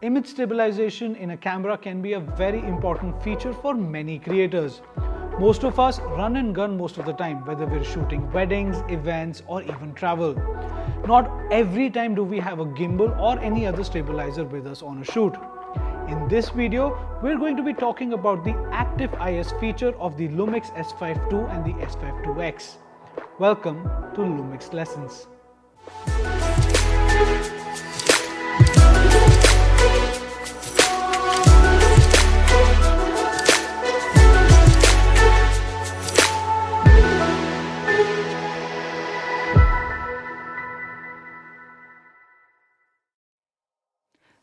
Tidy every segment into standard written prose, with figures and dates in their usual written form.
Image stabilization in a camera can be a very important feature for many creators. Most of us run and gun most of the time, whether we're shooting weddings, events, or even travel. Not every time do we have a gimbal or any other stabilizer with us on a shoot. In this video, we're going to be talking about the active IS feature of the Lumix S5ii and the S5iiX. Welcome to Lumix Lessons.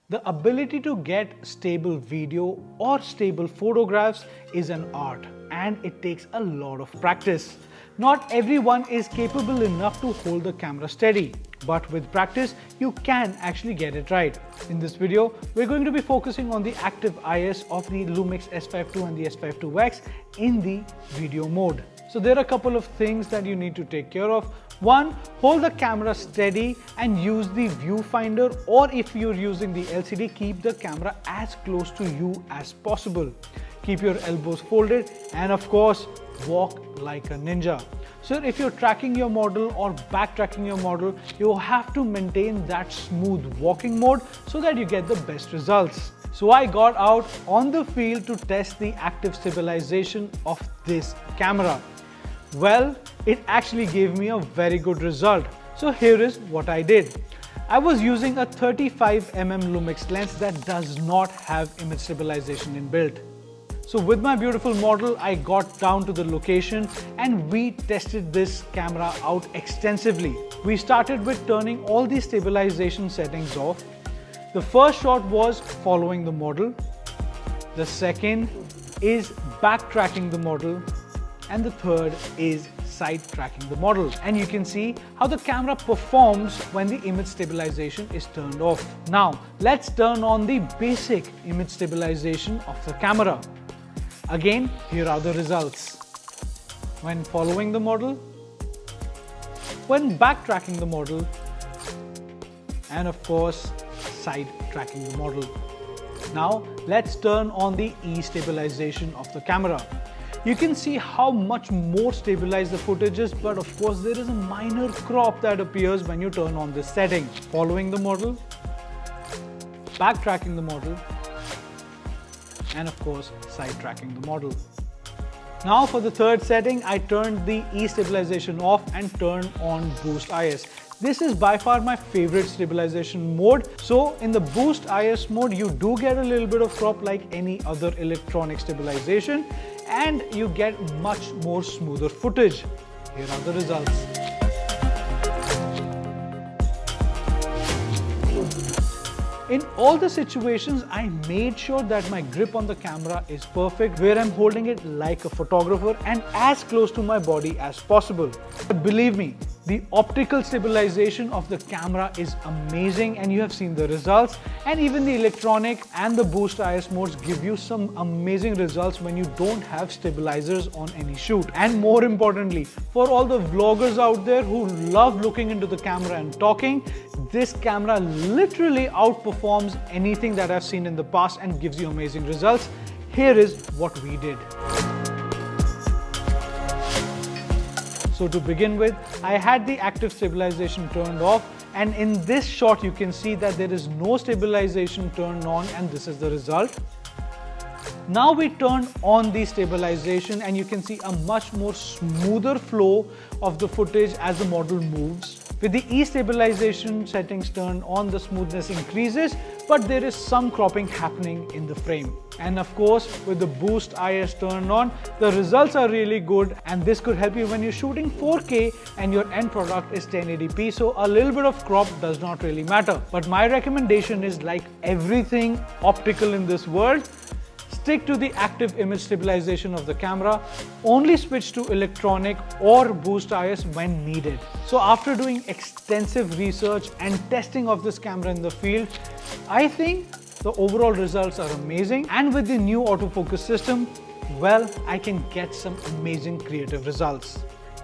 The ability to get stable video or stable photographs is an art, and it takes a lot of practice. Not everyone is capable enough to hold the camera steady, but with practice you can actually get it right. In this video, we're going to be focusing on the active IS of the Lumix S5ii and the S5iiX in the video mode. So there are a couple of things that you need to take care of. One, hold the camera steady and use the viewfinder, or if you're using the LCD, keep the camera as close to you as possible. Keep your elbows folded and of course, walk like a ninja. So if you're tracking your model or backtracking your model, you have to maintain that smooth walking mode so that you get the best results. So I got out on the field to test the active stabilization of this camera. Well, it actually gave me a very good result. So here is what I did. I was using a 35mm Lumix lens that does not have image stabilization inbuilt. So with my beautiful model, I got down to the location and we tested this camera out extensively. We started with turning all the stabilization settings off. The first shot was following the model. The second is backtracking the model. And the third is side tracking the model. And you can see how the camera performs when the image stabilization is turned off. Now, let's turn on the basic image stabilization of the camera. Again, here are the results. When following the model, when backtracking the model, and of course, side tracking the model. Now, let's turn on the E-Stabilization of the camera. You can see how much more stabilized the footage is, but of course there is a minor crop that appears when you turn on this setting. Following the model, backtracking the model, and of course side tracking the model. Now for the third setting, I turned the E-Stabilization off and turned on Boost IS. This is by far my favorite stabilization mode. So in the Boost IS mode, you do get a little bit of crop like any other electronic stabilization, and you get much more smoother footage. Here are the results. In all the situations, I made sure that my grip on the camera is perfect, where I'm holding it like a photographer and as close to my body as possible. But believe me, the optical stabilization of the camera is amazing and you have seen the results, and even the electronic and the Boost IS modes give you some amazing results when you don't have stabilizers on any shoot. And more importantly, for all the vloggers out there who love looking into the camera and talking, this camera literally outperforms anything that I've seen in the past and gives you amazing results. Here is what we did. So to begin with, I had the active stabilization turned off, and in this shot you can see that there is no stabilization turned on, and this is the result. Now we turn on the stabilization and you can see a much more smoother flow of the footage as the model moves. With the E-Stabilization settings turned on, the smoothness increases, but there is some cropping happening in the frame. And of course, with the Boost IS turned on, the results are really good, and this could help you when you're shooting 4K and your end product is 1080p, so a little bit of crop does not really matter. But my recommendation is, like everything optical in this world, stick to the active image stabilization of the camera. Only switch to electronic or Boost IS when needed. So after doing extensive research and testing of this camera in the field, I think the overall results are amazing. And with the new autofocus system, well, I can get some amazing creative results.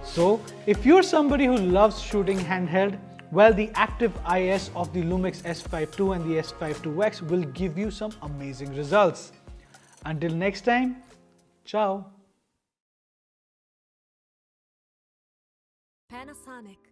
So if you're somebody who loves shooting handheld, Well, the active IS of the Lumix S5ii and the S5iiX will give you some amazing results. Until next time, ciao. Panasonic.